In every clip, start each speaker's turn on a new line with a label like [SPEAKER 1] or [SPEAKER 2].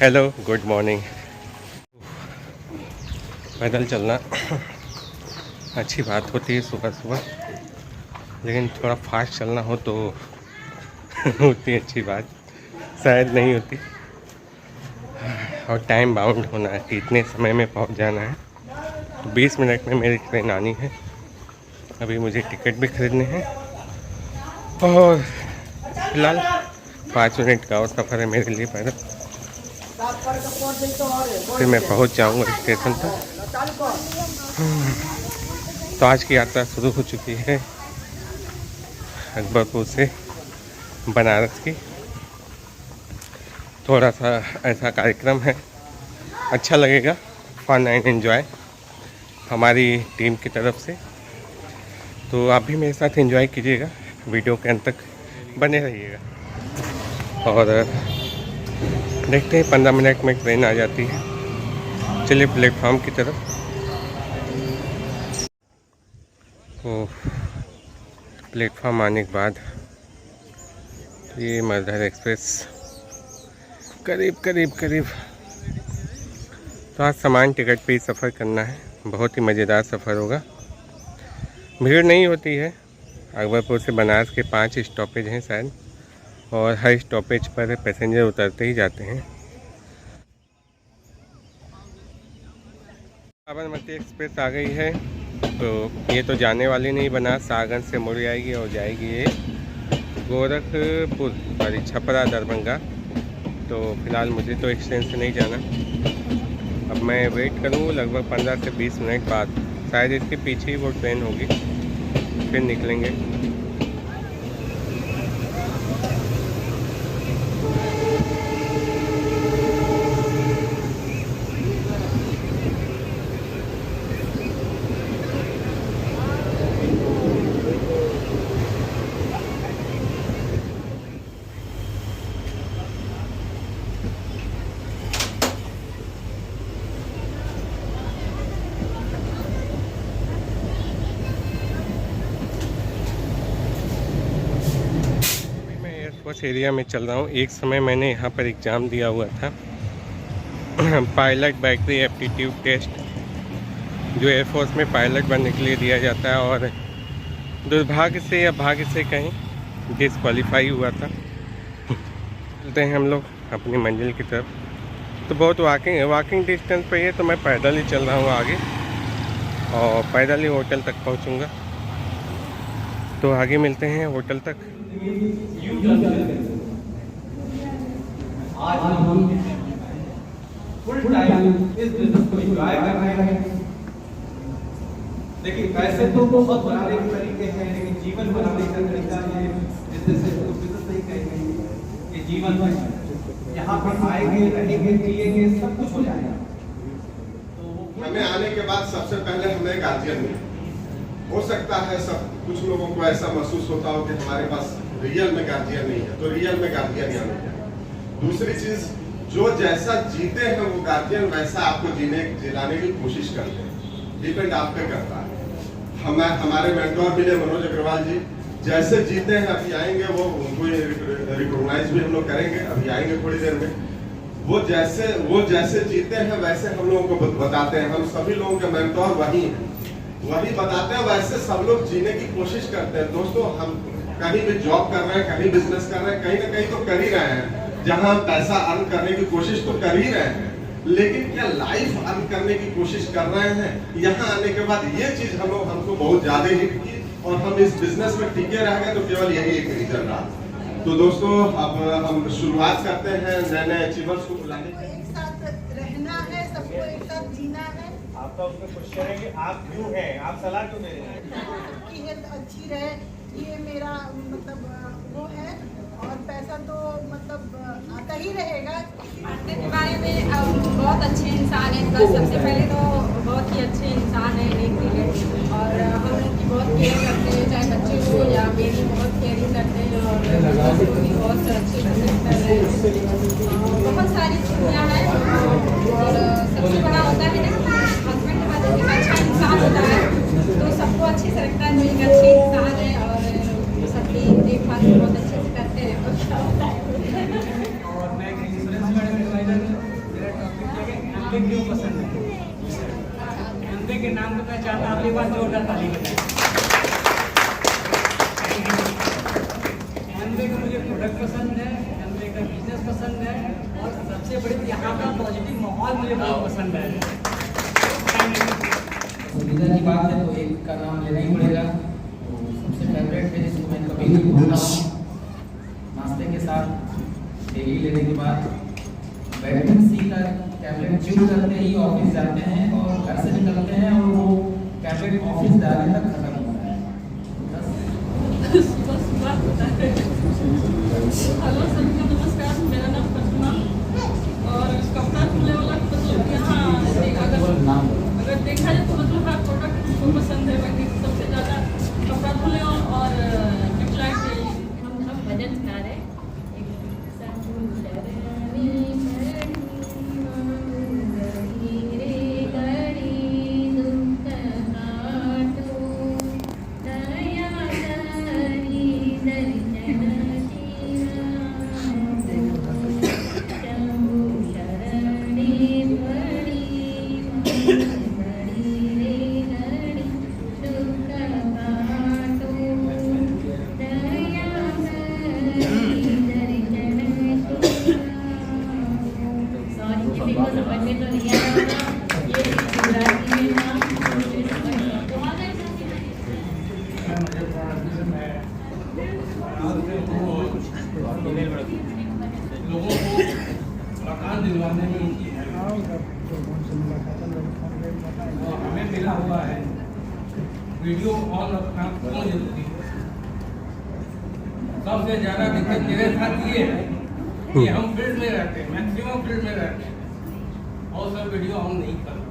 [SPEAKER 1] Hello, good morning. पैदल चलना अच्छी बात होती है सुबह सुबह, लेकिन थोड़ा फास्ट चलना हो तो उतनी अच्छी बात शायद नहीं होती। और टाइम बाउंड होना है कि इतने समय में पहुंच जाना है। तो 20 मिनट में मेरी ट्रेन आनी है। अभी मुझे टिकट भी खरीदने हैं और फिलहाल 5 मिनट का और सफ़र है मेरे लिए पैदल। फिर मैं पहुंच जाऊंगा स्टेशन पर। तो आज की यात्रा शुरू हो चुकी है अकबरपुर से बनारस की। थोड़ा सा ऐसा कार्यक्रम है, अच्छा लगेगा, फन एंड एंजॉय हमारी टीम की तरफ से। तो आप भी मेरे साथ एंजॉय कीजिएगा, वीडियो के अंत तक बने रहिएगा। और देखते हैं 15 मिनट में ट्रेन आ जाती है। चलिए प्लेटफॉर्म की तरफ। तो प्लेटफॉर्म आने के बाद ये मगध एक्सप्रेस करीब। तो आज सामान टिकट पे ही सफ़र करना है। बहुत ही मज़ेदार सफ़र होगा। भीड़ नहीं होती है। अकबरपुर से बनारस के 5 स्टॉपेज हैं शायद, और हर स्टॉपेज पर पैसेंजर उतरते ही जाते हैं। साबरमती एक्सप्रेस आ गई है। तो ये तो जाने वाली नहीं, बनारस सागन से मुड़ जाएगी और जाएगी ये गोरखपुर, सॉरी छपरा दरभंगा। तो फिलहाल मुझे तो इस ट्रेन से नहीं जाना। अब मैं वेट करूँ लगभग 15 से 20 मिनट बाद, शायद इसके पीछे ही वो ट्रेन होगी, फिर निकलेंगे। एयरफोर्स एरिया में चल रहा हूँ। एक समय मैंने यहाँ पर एग्ज़ाम दिया हुआ था पायलट बैटरी एप्टीट्यूड टेस्ट, जो एयरफोर्स में पायलट बनने के लिए दिया जाता है, और दुर्भाग्य से या भाग्य से कहीं डिसक्वालीफाई हुआ था। चलते हैं हम लोग अपनी मंजिल की तरफ। तो बहुत वॉकिंग डिस्टेंस पे है, तो मैं पैदल ही चल रहा हूँ आगे, और पैदल ही होटल तक पहुँचूँगा। तो आगे मिलते हैं होटल तक।
[SPEAKER 2] आज हम फुल टाइम इस बिजनेस को एंजॉय कर रहे हैं। देखिए पैसे तो बहुत बनाने के तरीके हैं, लेकिन जीवन बनाने का तरीका ये बिजनेस है। तो बिजनेस नहीं कहेंगे, ये जीवन है। यहाँ पर आएंगे, रहेंगे, जिएंगे, सब कुछ हो जाएगा। तो
[SPEAKER 3] हमें आने के बाद सबसे पहले हमें गार्जियन मिले। हो सकता है सब कुछ लोगों को ऐसा महसूस होता हो कि हमारे पास रियल में गार्जियन नहीं है, तो रियल में गार्जियन यहाँ मिल जाए। दूसरी चीज, जो जैसा जीते हैं वो गार्जियन वैसा आपको जिलाने की कोशिश करते हैं। डिपेंड आप पे करता है। हमारे मेंटोर मिले मनोज अग्रवाल जी, जैसे जीते हैं अभी आएंगे, वो उनको रिकॉग्नाइज भी हम लोग करेंगे, अभी आएंगे थोड़ी देर में। वो जैसे जीते हैं वैसे हम लोगों को बताते हैं। हम सभी लोगों के मेंटोर वही हैं, वही बताते हैं, वैसे सब लोग जीने की कोशिश करते हैं। दोस्तों, हम कहीं भी जॉब कर रहे हैं, कहीं बिजनेस कर रहे हैं, कहीं ना कहीं तो कर ही रहे हैं, जहां पैसा अर्न करने की कोशिश तो कर ही रहे हैं, लेकिन क्या लाइफ अर्न करने की कोशिश कर रहे हैं? यहाँ आने के बाद ये चीज हमको बहुत ज्यादा हिट की, और हम इस बिजनेस में टिके रह गए, तो केवल यही एक रीजन रहा। तो दोस्तों, अब हम शुरुआत करते हैं नए अचीवर्स को बुलाने की।
[SPEAKER 4] एक साथ रहना है, सबको एक साथ जीना है।
[SPEAKER 2] आपका उसमें क्वेश्चन है कि आप क्यों हैं, आप सलाह क्यों दे रहे हैं?
[SPEAKER 4] सबकी हेल्थ अच्छी रहे, ये मेरा मतलब वो है। और पैसा तो मतलब आता ही रहेगा।
[SPEAKER 5] पार्टनर के बारे में बहुत अच्छे इंसान है। बस सबसे पहले तो बहुत ही अच्छे इंसान है, एक है, और हम उनकी बहुत केयर करते हैं, चाहे बच्चे हो या मेरी बहुत केयरिंग करते हैं, और उसको भी बहुत अच्छे से कर रहे हैं। बहुत सारी चीज़ें हैं, और सबसे बड़ा होता है ना, हस्बैंड के बाद एक अच्छा इंसान होता है तो सबको अच्छे से रखता है। तो एक अच्छे इंसान है, और सबकी देखभाल बहुत अच्छे से करते हैं।
[SPEAKER 2] और मैं एक इंश्योरेंस मैनेजर एमवे क्यों पसंद है? एमवे के नाम को पहचानना आपके पास जोरदार ताली बजाएं। एमवे का मुझे प्रोडक्ट पसंद है, एमवे का बिजनेस पसंद है, और सबसे बड़ी यहाँ का पॉजिटिव माहौल मुझे बहुत पसंद है।
[SPEAKER 6] सुविधा की बात है तो एक का नाम लेना ही पड़ेगा। तो सबसे फेवरेट है जिसको मैं कभी नहीं भूलता हूँ। नाश्ते के साथ डेली लेने के बाद विटामिन सी का टैबलेट च्यू करते ही ऑफिस जाते हैं और घर से निकलते हैं और वो टैबलेट ऑफिस जाने तक खत्म होता है।
[SPEAKER 5] सुबह सुबह होता है। हेलो सबको नमस्कार, मेरा नाम प्रतिमा और कपड़ा खुलने वाला मतलब यहाँ अगर देखा जाए तो मतलब हर प्रोडक्ट को पसंद है। बाकी सबसे ज़्यादा कपड़ा धुले और ट्यूबलाइट हम भजन गा रहे हैं।
[SPEAKER 2] लोगों को मकान दिलवाने में उनकी हेल्प और हमें मिला हुआ है वीडियो ऑन रखना क्यों जरूरी है। सबसे ज़्यादा दिक्कत मेरे साथ ये है कि हम फील्ड में रहते हैं, मैक्सिमम फील्ड में रहते हैं और सब वीडियो ऑन नहीं करते।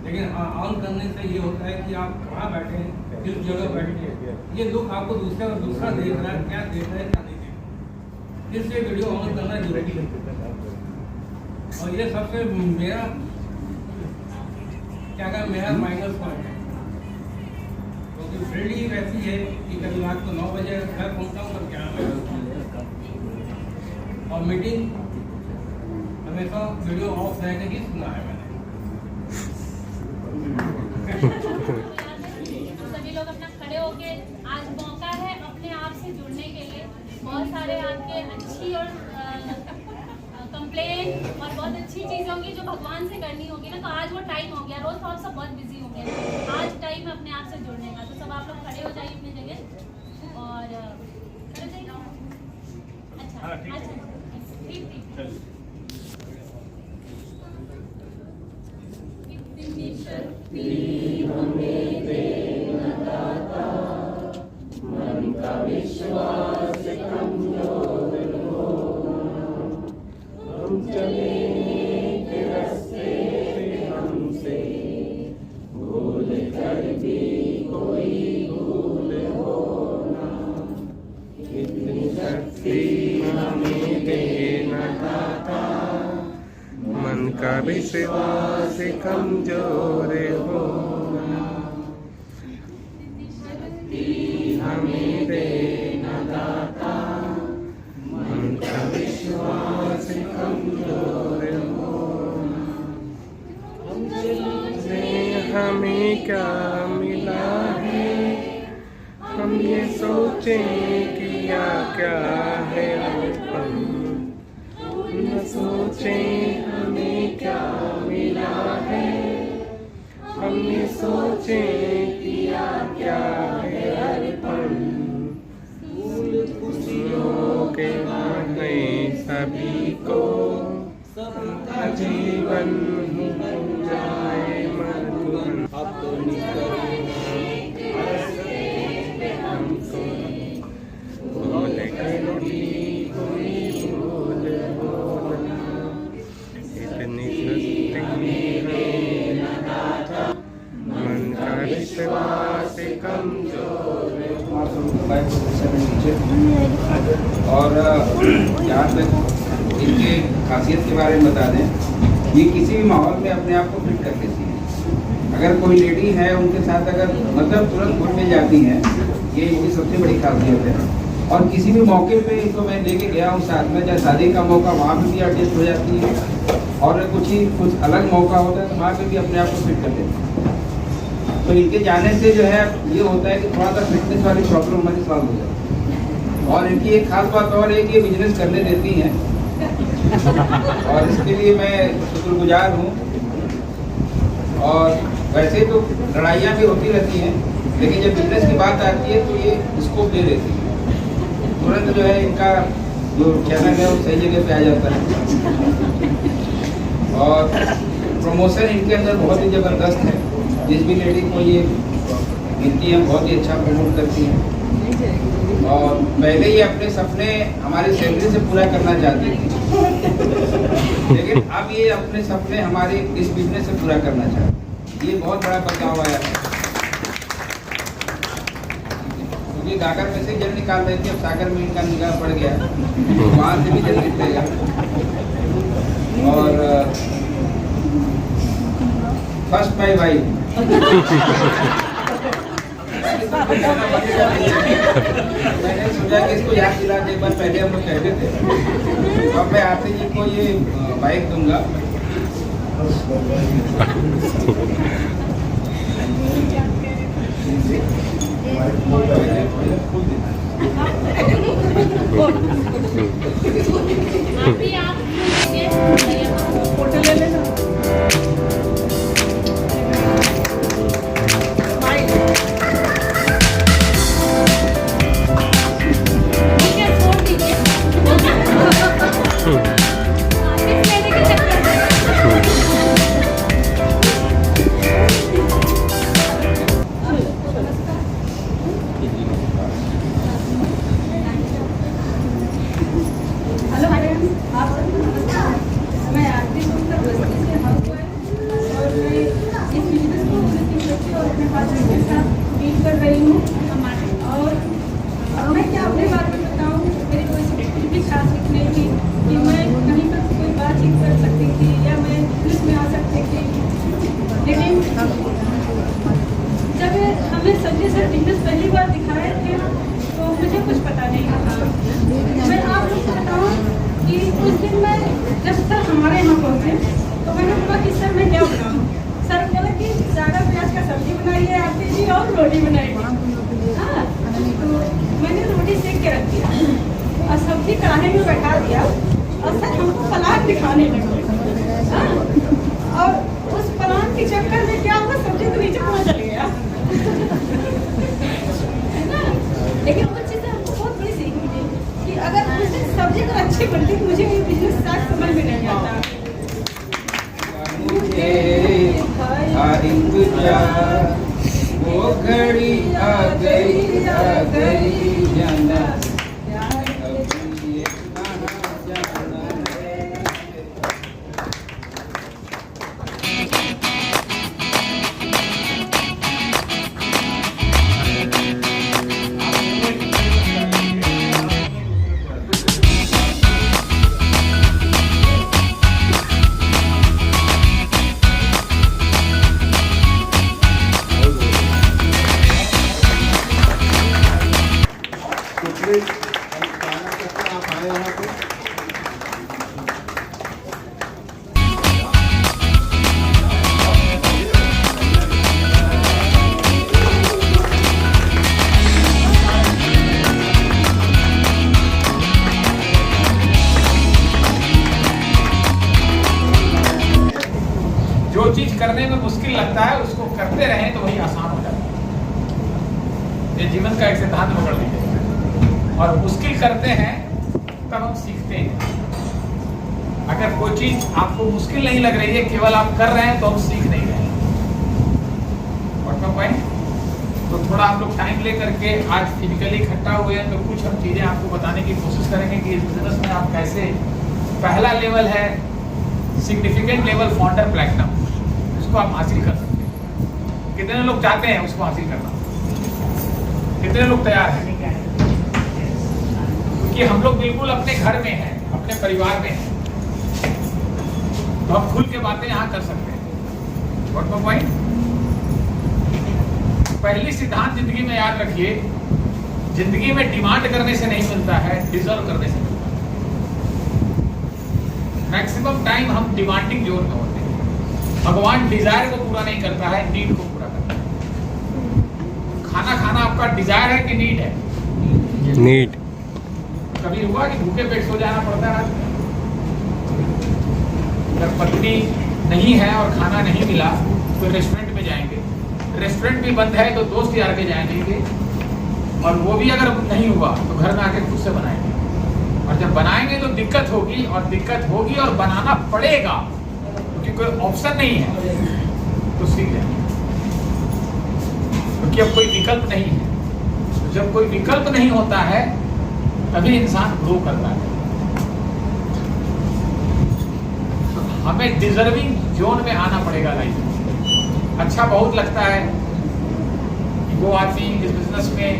[SPEAKER 2] लेकिन हाँ, ऑन करने से ये होता है कि आप कहाँ बैठे हैं, किस जगह बैठे हैं, ये लुक आपको दूसरा देख रहा है, क्या देख रहा है क्या नहीं देख रहा है, इसलिए वीडियो ऑन करना जरूरी है। और ये सबसे मेरा क्या कहना मेरा माइनस पॉइंट है, क्योंकि फील्ड ही वैसी है कि कभी रात को 9 बजे घर पहुँचता हूँ, कभी 11 बजे, और मीटिंग हमेशा वीडियो ऑफ रहने की सुना है मैंने।
[SPEAKER 7] सभी लोग अपना खड़े होके, आज मौका है अपने आप से जुड़ने के लिए। बहुत सारे आपके अच्छी और कंप्लेन और बहुत अच्छी चीज़ होंगी जो भगवान से करनी होगी ना, तो आज वो टाइम हो गया। रोज तो आप सब बहुत बिजी होंगे, आज टाइम है अपने आप से जुड़ने का। तो सब आप लोग खड़े हो जाइए अपनी जगह और खड़े जाइए। अच्छा अच्छा ठीक ठीक। इतनी शक्ति हमें देना दाता, मन का विश्वास कमजोर हो, हम चले के रास्ते पे हमसे भूल कर भी कोई भूल हो ना। इतनी शक्ति हमें देना दाता,
[SPEAKER 1] मन का विश्वास कमजोर होना,
[SPEAKER 7] हमें देना दाता, मन का विश्वास कमजोर होना।
[SPEAKER 1] हमें क्या मिला है, हम ये सोचें किया क्या है, हम न सोचें हमें क्या मिला है, हम ये सोचें किया क्या है हर पल। खुशियों के बहाने सभी को सबका जीवन हो जाए मधुबन। अपनी हमको भूल कर भी कोई भूल होना, इतनी शक्ति मन का विश्वास कमजोर।
[SPEAKER 8] और यहाँ तक इनके खासियत के बारे में बता दें, ये किसी भी माहौल में अपने आप को फिट कर लेती हैं। अगर कोई लेडी है उनके साथ अगर मतलब तुरंत घुल मिल जाती हैं, ये इनकी सबसे बड़ी खासियत है। और किसी भी मौके पे तो मैं लेके गया हूँ साथ में, चाहे शादी का मौका वहाँ पे भी एडजस्ट हो जाती है, और कुछ अलग मौका होता है तो वहाँ पे भी अपने आप को फिट कर लेते हैं। तो इनके जाने से जो है ये होता है कि थोड़ा सा फिटनेस वाली प्रॉब्लम हमारी सॉल्व हो जाती है। और इनकी एक खास बात और है कि ये बिजनेस करने देती हैं और इसके लिए मैं शुक्रगुजार हूँ। और वैसे तो लड़ाइयाँ भी होती रहती हैं, लेकिन जब बिजनेस की बात आती है तो ये स्कोप दे देती है, तुरंत जो है इनका जो चैनल है वो सही जगह पे आ जाता है। और प्रमोशन इनके अंदर बहुत ही ज़बरदस्त है, जिस भी लेडी को ये मिलती है बहुत ही अच्छा प्रमोट करती हैं। और पहले ये अपने सपने हमारी सैलरी से पूरा करना चाहती थी, लेकिन अब ये अपने सपने हमारे इस बिजनेस से पूरा करना चाहती है। ये बहुत बड़ा बदलाव आया है, क्योंकि गागर में से जल निकाल रहे थे, अब सागर में इनका निकाल पड़ गया, वहाँ से भी जल निकलेगा। और फर्स्ट माई वाइफ मैंने सोचा कि इसको याद दिला दे, एक बार पहले हम लोग कहते थे, अब मैं आते जी को ये बाइक दूंगा।
[SPEAKER 4] फोटो ले लेना।
[SPEAKER 5] हेलो मैडम, आप सबको नमस्कार। मैं आरती गुप्ता बस्ती से हाउसवाइफ और मैं इस बिजनेस को और अपने पार्टनर के साथ डील कर रही हूँ। और मैं क्या अपने बारे में बताऊँ, मेरी कोई स्क्रिप्ट भी खास नहीं थी कि मैं कहीं पर कोई बातचीत कर सकती थी या मैं बिजनेस में आ सकती थी। लेकिन जब हमें संजय सर बिजनेस पहली बार दिखाए थे तो मुझे कुछ पता नहीं था। मैं आप लोग को बताऊँ कि उस दिन मैं जब सर हमारे यहाँ पहुँचे तो मैंने बोला कि सर मैं क्या बनाऊँ। सर बोला कि ज़्यादा प्याज का सब्जी बनाइए आरती जी और रोटी बनाइए। हाँ, तो मैंने रोटी सेक के रख दिया और सब्जी कढ़ाई में बैठा दिया और सर हमको पलाट दिखाने लगे। हाँ, और उस पलाट के चक्कर में क्या हुआ, सब्जी तो नीचे पहुँच चल गया। है ना? लेकिन वो चीज़ें हमको बहुत बड़ी सीख मिली कि अगर मुझे सब्जी अगर अच्छी बनती तो मुझे ये बिजनेस स्टार्ट समझ में नहीं आता।
[SPEAKER 8] वो घड़ी आ गई जाना।
[SPEAKER 3] आप आए यहाँ पे
[SPEAKER 9] जो चीज करने में मुश्किल लगता है उसको करते रहें तो वही आसान हो जाता है। ये जीवन का एक सिद्धांत पकड़ लीजिए। और मुश्किल करते हैं तब हम सीखते हैं। अगर कोई चीज आपको मुश्किल नहीं लग रही है, केवल आप कर रहे हैं, तो हम सीख नहीं रहे हैं। तो थोड़ा आप लोग टाइम लेकर के आज फिजिकली इकट्ठा हुए हैं तो कुछ हम चीजें आपको बताने की कोशिश करेंगे कि इस बिजनेस में आप कैसे, पहला लेवल है सिग्निफिकेंट लेवल फाउंडर प्लैटिनम, इसको आप हासिल कर सकते हैं। कितने लोग चाहते हैं उसको हासिल करना? कितने लोग तैयार हैं? क्योंकि हम लोग बिल्कुल अपने घर में हैं, अपने परिवार में हैं, तो हम खुल के बातें यहाँ कर सकते हैं। What my point? पहली सिद्धांत जिंदगी में याद रखिए, जिंदगी में डिमांड करने से नहीं मिलता है, डिजर्व करने से मिलता है। मैक्सिमम टाइम हम डिमांडिंग जोन में होते हैं। भगवान डिजायर को पूरा नहीं करता है, नीड को पूरा करता है। खाना खाना आपका डिजायर है कि नीड है?
[SPEAKER 1] नीड।
[SPEAKER 9] कभी हुआ कि भूखे पेट सो जाना पड़ता है रात में? अगर पत्नी नहीं है और खाना नहीं मिला तो रेस्टोरेंट में जाएंगे, रेस्टोरेंट भी बंद है तो दोस्त यार के जाएंगे, और वो भी अगर नहीं हुआ तो घर में आके खुद से बनाएंगे। और जब बनाएंगे तो दिक्कत होगी और बनाना पड़ेगा क्योंकि कोई ऑप्शन नहीं है, तो सीख जाएंगे क्योंकि अब कोई विकल्प नहीं है। तो जब कोई विकल्प नहीं होता है तभी इंसान ग्रो करता है। तो हमें डिजर्विंग जोन में आना पड़ेगा लाइफ में। अच्छा बहुत लगता है कि वो आदमी इस बिजनेस में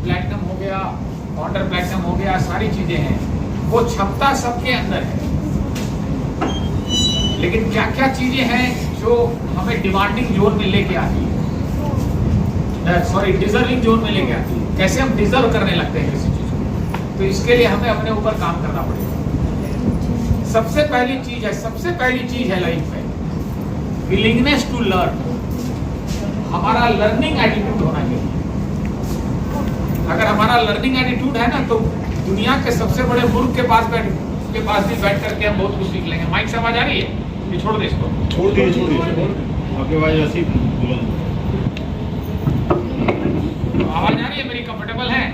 [SPEAKER 9] प्लैटिनम हो गया, फाउंडर प्लैटिनम हो गया, सारी चीजें हैं, वो क्षमता सबके अंदर है। लेकिन क्या क्या चीजें हैं जो हमें डिमांडिंग जोन में लेके आती है, डिजर्विंग जोन में लेके आती है? कैसे हम डिजर्व करने लगते हैं किसी चीज को? तो इसके लिए हमें अपने ऊपर काम करना पड़ेगा। सबसे पहली चीज है लाइफ में विलिंगनेस टू लर्न। हमारा लर्निंग एटीट्यूड होना चाहिए। अगर हमारा लर्निंग एटीट्यूड है ना तो दुनिया के सबसे बड़े मूर्ख के पास भी बैठ करके हम बहुत कुछ सीख लेंगे। माइक से आवाज आ रही है? ये छोड़ दे इसको,
[SPEAKER 10] छोड़ दीजिए आपके आवाज ऐसी बुलंद।
[SPEAKER 9] आवाज आ रही है मेरी? कंफर्टेबल है?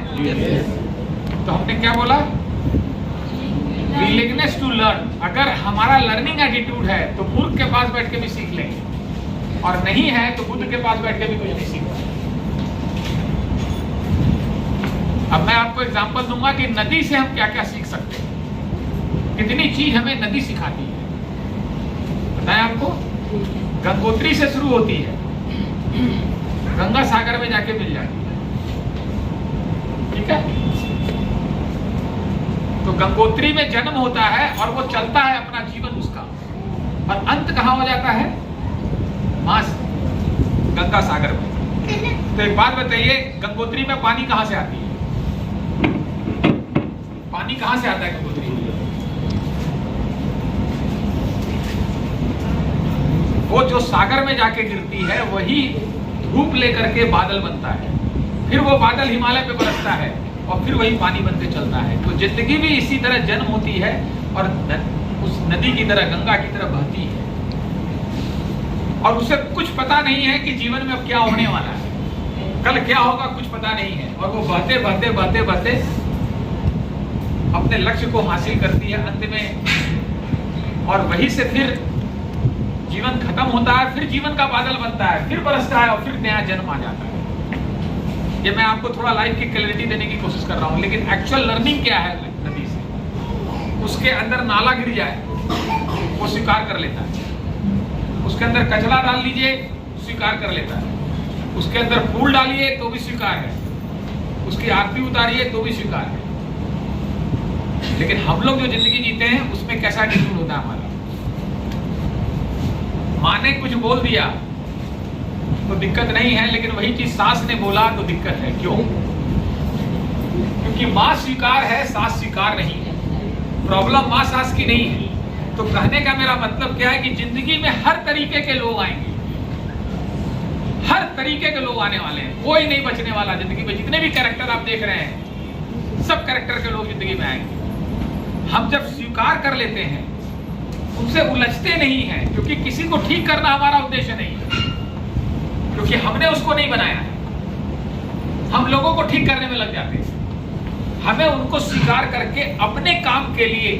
[SPEAKER 9] तो हमने क्या बोला? Willingness to learn. अगर हमारा लर्निंग एटीट्यूड है तो मूर्ख के पास बैठ के भी सीख लेंगे, और नहीं है तो बुद्ध के पास बैठ के भी कुछ नहीं सीखा। अब मैं आपको एग्जांपल दूंगा कि नदी से हम क्या क्या सीख सकते हैं। कितनी चीज हमें नदी सिखाती है बताएं आपको? गंगोत्री से शुरू होती है, गंगा सागर में जाके मिल जाती है, ठीक है? तो गंगोत्री में जन्म होता है और वो चलता है अपना जीवन उसका, और अंत कहाँ हो जाता है? मां गंगा सागर में। तो एक बात बताइए, गंगोत्री में पानी कहां से आती है? पानी कहां से आता है गंगोत्री में? वो जो सागर में जाके गिरती है वही धूप लेकर के बादल बनता है, फिर वो बादल हिमालय पे बरसता है और फिर वही पानी बनके चलता है। तो जिंदगी भी इसी तरह जन्म होती है और उस नदी की तरह, गंगा की तरह बहती है, और उसे कुछ पता नहीं है कि जीवन में अब क्या होने वाला है, कल क्या होगा कुछ पता नहीं है, और वो बहते बहते बहते बहते अपने लक्ष्य को हासिल करती है अंत में, और वहीं से फिर जीवन खत्म होता है, फिर जीवन का बादल बनता है, फिर बरसता है और फिर नया जन्म आ जाता है। ये मैं आपको थोड़ा लाइफ की क्लैरिटी देने की कोशिश कर रहा हूँ, लेकिन एक्चुअल लर्निंग क्या है नदी से? उसके अंदर नाला गिर जाए वो स्वीकार कर लेता है, उसके अंदर कचरा डाल लीजिए स्वीकार कर लेता है, उसके अंदर फूल डालिए तो भी स्वीकार है, उसकी आरती उतारिए तो भी स्वीकार है। लेकिन हम लोग जो जिंदगी जीते हैं उसमें कैसा एटीट्यूड होता है हमारा? माँ ने कुछ बोल दिया तो दिक्कत नहीं है, लेकिन वही चीज सास ने बोला तो दिक्कत है। क्यों? क्योंकि माँ स्वीकार है, सास स्वीकार नहीं है। प्रॉब्लम माँ सास की नहीं है। तो कहने का मेरा मतलब क्या है कि जिंदगी में हर तरीके के लोग आएंगे, हर तरीके के लोग आने वाले हैं, कोई नहीं बचने वाला। जिंदगी में जितने भी कैरेक्टर आप देख रहे हैं, सब कैरेक्टर के लोग जिंदगी में आएंगे। हम जब स्वीकार कर लेते हैं, उनसे उलझते नहीं हैं, क्योंकि किसी को ठीक करना हमारा उद्देश्य नहीं है, क्योंकि हमने उसको नहीं बनाया है। हम लोगों को ठीक करने में लग जाते हैं। हमें उनको स्वीकार करके अपने काम के लिए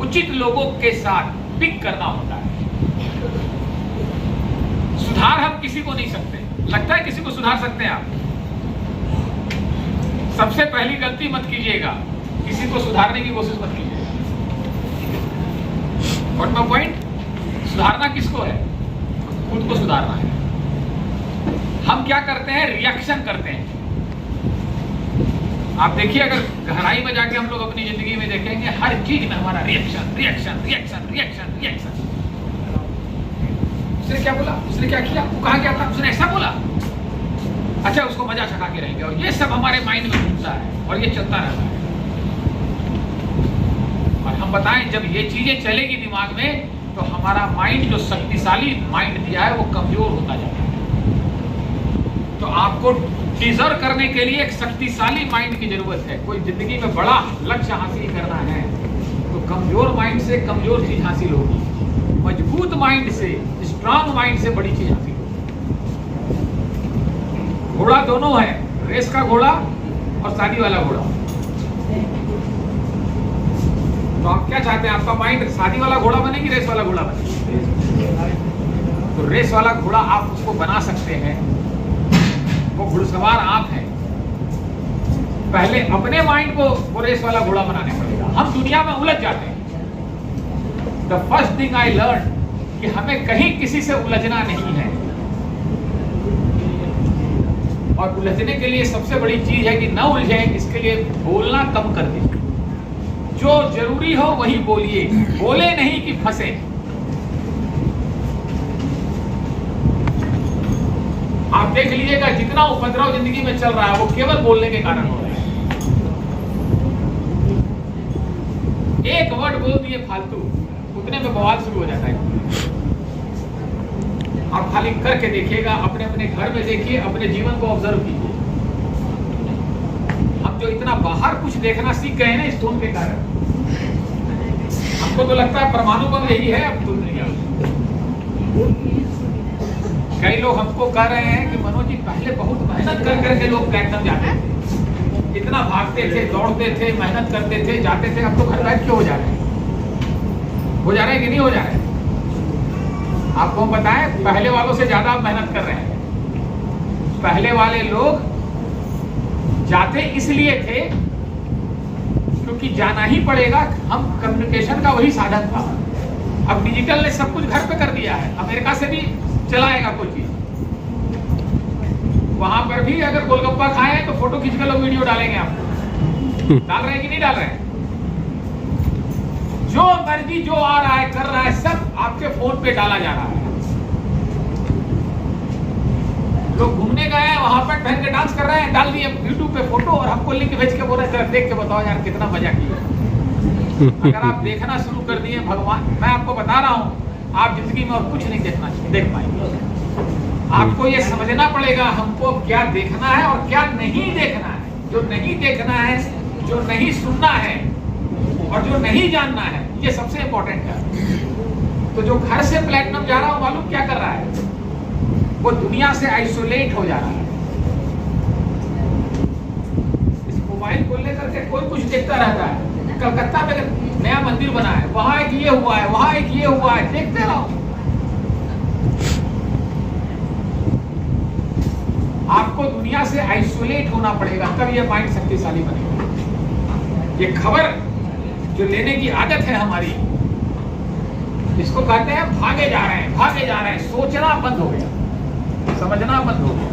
[SPEAKER 9] उचित लोगों के साथ पिक करना होता है। सुधार हम किसी को नहीं सकते। लगता है किसी को सुधार सकते हैं आप? सबसे पहली गलती मत कीजिएगा, किसी को सुधारने की कोशिश मत कीजिएगा। What my point? सुधारना किसको है? खुद को सुधारना है। हम क्या करते हैं? रिएक्शन करते हैं। आप देखिए, अगर गहराई में जाके हम लोग अपनी जिंदगी में देखेंगे, हर चीज में हमारा reaction reaction reaction reaction reaction. उसने क्या बोला, उसने क्या किया, वो कहा क्या था, उसने ऐसा बोला, अच्छा उसको मजा चखा के रहेंगे, और ये सब हमारे माइंड में घूमता है और ये चलता रहता है। और हम बताएं जब ये चीजें चलेगी दिमाग में तो हमारा माइंड, जो शक्तिशाली माइंड दिया है, वो कमजोर होता जाता है। तो आपको डिजर्व करने के लिए एक शक्तिशाली माइंड की जरूरत है। कोई जिंदगी में बड़ा लक्ष्य हासिल करना है तो कमजोर माइंड से कमजोर चीज हासिल होगी, मजबूत माइंड से, स्ट्रांग माइंड से बड़ी चीज हासिल होगी। घोड़ा दोनों है, रेस का घोड़ा और शादी वाला घोड़ा। तो आप क्या चाहते हैं, आपका माइंड शादी वाला घोड़ा बने कि रेस वाला घोड़ा बने? तो रेस वाला घोड़ा आप उसको बना सकते हैं, वो घुड़सवार आप हैं। पहले अपने माइंड को वो रेस वाला घोड़ा बनाने पड़ेगा। हम दुनिया में उलझ जाते हैं। The first thing I learn कि हमें कहीं किसी से उलझना नहीं है, और उलझने के लिए सबसे बड़ी चीज है कि न उलझे, इसके लिए बोलना कम कर दीजिए। जो जरूरी हो वही बोलिए, बोले नहीं कि फंसे। आप देख लीजिएगा जितना उपद्रव जिंदगी में चल रहा है वो केवल बोलने के कारण हो रहा है। एक वर्ड बोल दिए फालतू, उतने में बवाल शुरू हो जाता है। आप खाली करके देखिएगा, अपने अपने घर में देखिए, अपने जीवन को ऑब्जर्व कीजिए। हम जो इतना बाहर कुछ देखना सीख गए ना इस फोन के कारण, हमको तो लगता है परमाणु बम यही है अब तो दुनिया में। कई लोग हमको कह रहे हैं कि मनोज जी पहले बहुत मेहनत कर करके लोग प्लेटिनम जाते थे, इतना भागते थे, दौड़ते थे, मेहनत करते थे, जाते थे। अब तो घर बैठ के हो जा रहे हैं, हो जा रहे हैं कि नहीं हो जा रहे हैं? आपको हम बताएं, पहले वालों से ज्यादा आप मेहनत कर रहे हैं। पहले वाले लोग जाते इसलिए थे क्योंकि जाना ही पड़ेगा, हम कम्युनिकेशन का वही साधन था। अब डिजिटल ने सब कुछ घर पे कर दिया है। अमेरिका से भी चलाएगा कोई चीज, वहां पर भी अगर गोलगप्पा खाए हैं तो फोटो खींच कर लोग वीडियो डालेंगे आपको। डाल रहे हैं कि नहीं डाल रहे हैं? जो मर्जी जो आ रहा है कर रहा है, सब आपके फोन पे डाला जा रहा है। लोग घूमने गए हैं, वहां पर पहन के डांस कर रहे हैं, डाल दिए यूट्यूब पे फोटो और हमको लिंक भेज के बोल रहे हैं देख के बताओ यार कितना मजा किया। अगर आप देखना शुरू कर दिए, भगवान मैं आपको बता रहा हूं, आप जिंदगी में और कुछ नहीं देख पाएंगे। आपको ये समझना पड़ेगा हमको क्या देखना है और क्या नहीं देखना है। जो नहीं देखना है, जो नहीं सुनना है और जो नहीं जानना है, ये सबसे इंपॉर्टेंट है। तो जो घर से प्लेटिनम जा रहा हूं, मालूम क्या कर रहा है? वो दुनिया से आइसोलेट हो जा रहा है। इस मोबाइल को लेकर के कोई कुछ देखता रहता है। कलकत्ता में नया मंदिर बना है, वहां एक ये हुआ है, वहां एक ये हुआ है, देखते रहो। आपको दुनिया से आइसोलेट होना पड़ेगा, तब ये माइंड शक्तिशाली बनेगा। ये खबर जो लेने की आदत है हमारी, इसको कहते हैं भागे जा रहे हैं, भागे जा रहे हैं। सोचना बंद हो गया, समझना बंद हो गया।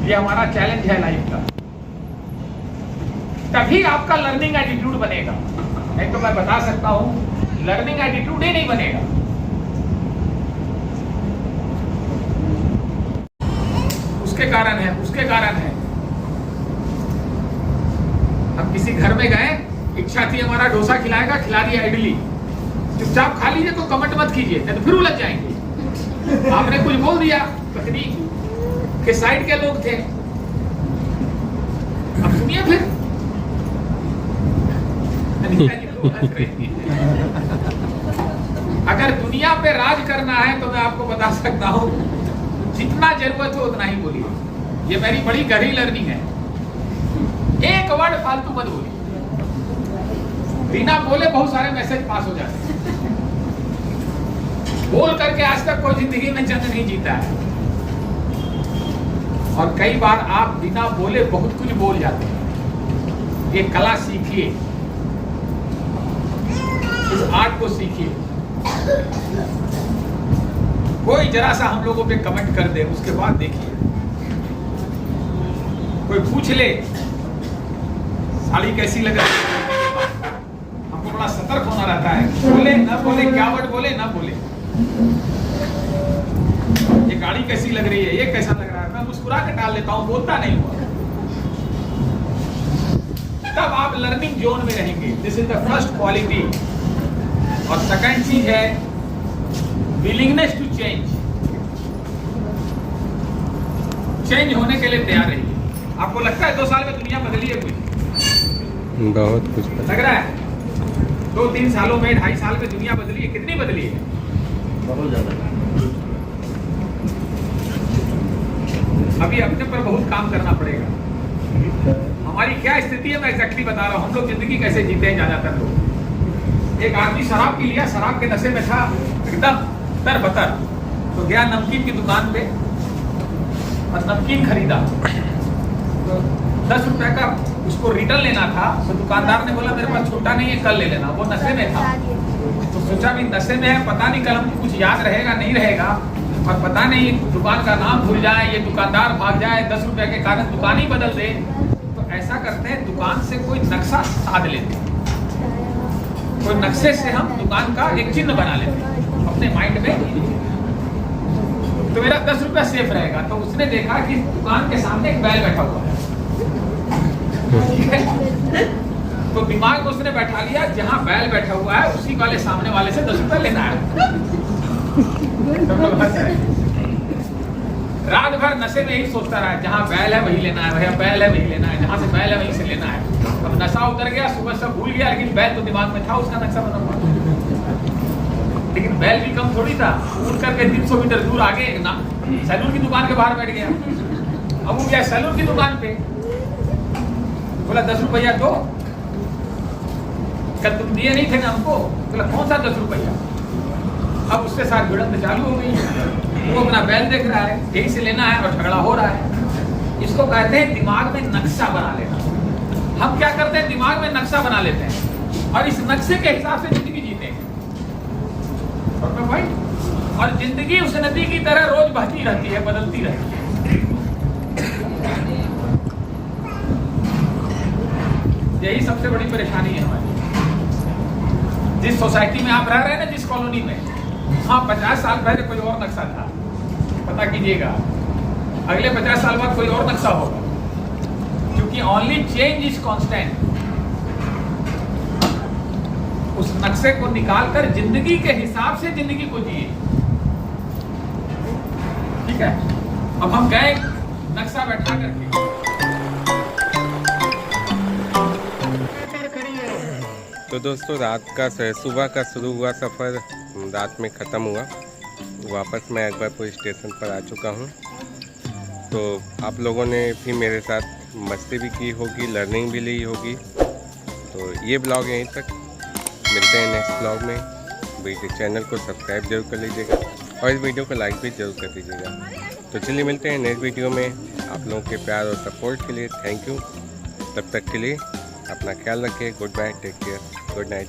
[SPEAKER 9] ये हमारा चैलेंज है लाइफ का। तभी आपका लर्निंग एटीट्यूड बनेगा। नहीं तो मैं बता सकता हूं लर्निंग एटीट्यूड ही नहीं बनेगा। उसके कारण है हम किसी घर में गए, इच्छा थी हमारा डोसा खिलाएगा, खिला दिया इडली। चुपचाप खा लीजिए, तो कमेंट मत कीजिए, नहीं तो फिर उलझ जाएंगे। आपने कुछ बोल दिया, तकनीक के साइड के लोग थे। अब सुनिए फिर अगर दुनिया पे राज करना है तो मैं आपको बता सकता हूं, जितना जरूरत हो उतना ही बोलिए। ये मेरी बड़ी गहरी लर्निंग है। एक वर्ड फालतू मत बोलिए। बिना बोले बहुत सारे मैसेज पास हो जाते हैं। बोल करके आज तक कोई जिंदगी में जंग नहीं जीता है, और कई बार आप बिना बोले बहुत कुछ बोल जाते हैं। ये कला सीखिए, इस आर्ट को सीखिए। कोई जरा सा हम लोगों पे कमेंट कर दे, उसके बाद देखिए कोई पूछ ले साड़ी कैसी लग रही है, हमको बड़ा सतर्क होना रहता है। बोले ना बोले, क्या वर्ड बोले ना बोले। एक गाड़ी कैसी लग रही है, ये कैसा लग रहा है, मैं मुस्कुरा के टाल लेता हूँ, बोलता नहीं हुआ। तब आप लर्निंग जोन में रहेंगे। This is the first quality. और सेकंड चीज है विलिंगनेस टू चेंज। चेंज होने के लिए तैयार रहिए। आपको लगता है 2 साल में दुनिया बदली है? कुछ
[SPEAKER 1] बहुत कुछ
[SPEAKER 9] लग रहा है 2-3 सालों में, 2.5 साल में दुनिया बदली है? कितनी बदली है?
[SPEAKER 10] बहुत ज्यादा।
[SPEAKER 9] अभी अपने पर बहुत काम करना पड़ेगा। हमारी क्या स्थिति है मैं एग्जैक्टली बता रहा हूँ। हम लोग जिंदगी कैसे जीते हैं ज्यादातर लोग। एक आदमी शराब पी लिया, शराब के नशे में था एकदम तरबतर, तो गया नमकीन की दुकान पे और नमकीन खरीदा। तो 10 रुपए का उसको रिटर्न लेना था, तो दुकानदार ने बोला मेरे पास छोटा नहीं है, कल ले लेना। वो नशे में था, तो सोचा भी नशे में है, पता नहीं कल हमको कुछ याद रहेगा नहीं रहेगा, और पता नहीं दुकान का नाम भूल जाए, ये दुकानदार भाग जाए, 10 रुपए के कारण दुकान ही बदल दे। तो ऐसा करते हैं, दुकान से कोई नक्शा साध लेते हैं, कोई नक्शे से हम दुकान का एक चिन्ह बना लेते हैं अपने माइंड में, तो मेरा 10 रुपया सेफ रहेगा। तो उसने देखा कि दुकान के सामने एक बैल बैठा हुआ है, ठीक है, तो दिमाग में उसने बैठा लिया जहां बैल बैठा हुआ है उसी वाले सामने वाले से 10 रुपया लेना है। रात भर नशे में ही सोचता रहा, जहां बैल है वही लेना है, वही बैल है वही लेना है, जहां से बैल है वहीं से लेना है। अब नशा उतर गया, सुबह सब भूल गया, लेकिन बैल तो दिमाग में था, उसका नक्शा बना हुआ। लेकिन बैल भी कम थोड़ी था, उड़ करके 300 मीटर दूर आगे ना सैलून की दुकान के बाहर बैठ गया। अब वो गया सैलून की दुकान पे, बोला 10 रुपया दो, कल तुम दिए नहीं थे ना हमको। बोला कौन सा 10 रुपया? अब उसके साथ भिड़ंत चालू हो गई। वो अपना बैल देख रहा है, यही से लेना है, और झगड़ा हो रहा है। इसको कहते हैं दिमाग में नक्शा बना लेना। हम क्या करते हैं, दिमाग में नक्शा बना लेते हैं और इस नक्शे के हिसाब से जिंदगी जीते हैं। और जिंदगी उस नदी की तरह रोज बहती रहती है, बदलती रहती है। यही सबसे बड़ी परेशानी है हमारी। जिस सोसाइटी में आप रह रहे हैं ना, जिस कॉलोनी में, हाँ 50 साल पहले कोई और नक्शा था, पता कीजिएगा अगले 50 साल बाद कोई और नक्शा होगा, क्योंकि ओनली चेंज इज कांस्टेंट। उस नक्शे को निकालकर जिंदगी के हिसाब से जिंदगी को जिए, ठीक है। अब हम गए नक्शा बैठा करके,
[SPEAKER 1] तो दोस्तों रात का सुबह का शुरू हुआ सफ़र रात में ख़त्म हुआ। वापस मैं अकबरपुर स्टेशन पर आ चुका हूँ। तो आप लोगों ने भी मेरे साथ मस्ती भी की होगी, लर्निंग भी ली होगी। तो ये ब्लॉग यहीं तक, मिलते हैं नेक्स्ट ब्लॉग में। वीडियो चैनल को सब्सक्राइब जरूर कर लीजिएगा और इस वीडियो को लाइक भी जरूर कर दीजिएगा। तो चलिए मिलते हैं नेक्स्ट वीडियो में। आप लोगों के प्यार और सपोर्ट के लिए थैंक यू। तब तक के लिए अपना ख्याल रखिए। Good bye, take care, good night.